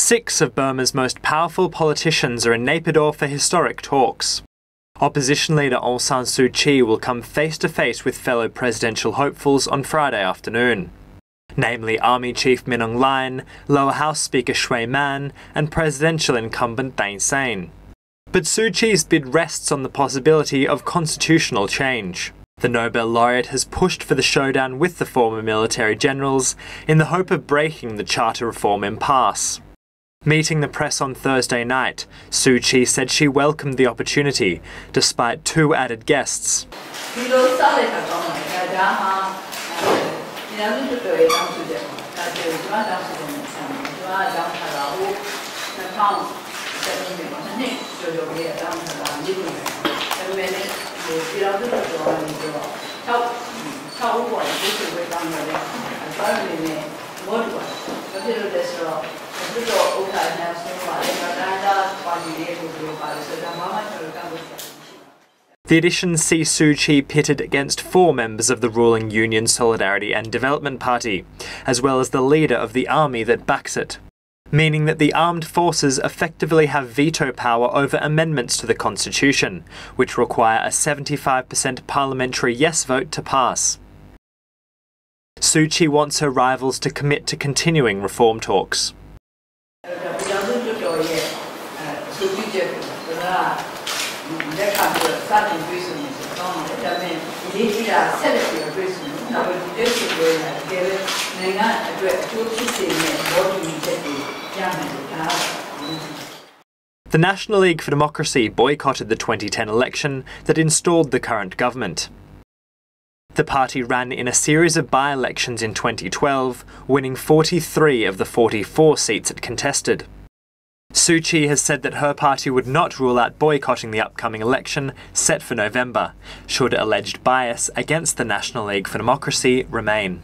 6 of Burma's most powerful politicians are in Naypyidaw for historic talks. Opposition leader Aung San Suu Kyi will come face-to-face with fellow presidential hopefuls on Friday afternoon, namely Army Chief Min Aung Hlaing, Lower House Speaker Shui Man and presidential incumbent Thein Sein. But Suu Kyi's bid rests on the possibility of constitutional change. The Nobel laureate has pushed for the showdown with the former military generals in the hope of breaking the charter reform impasse. Meeting the press on Thursday night, Suu Kyi said she welcomed the opportunity, despite 2 added guests. The additions see Suu Kyi pitted against 4 members of the ruling Union Solidarity and Development Party, as well as the leader of the army that backs it, meaning that the armed forces effectively have veto power over amendments to the constitution, which require a 75% parliamentary yes vote to pass. Suu Kyi wants her rivals to commit to continuing reform talks. The National League for Democracy boycotted the 2010 election that installed the current government. The party ran in a series of by-elections in 2012, winning 43 of the 44 seats it contested. Suu Kyi has said that her party would not rule out boycotting the upcoming election set for November, should alleged bias against the National League for Democracy remain.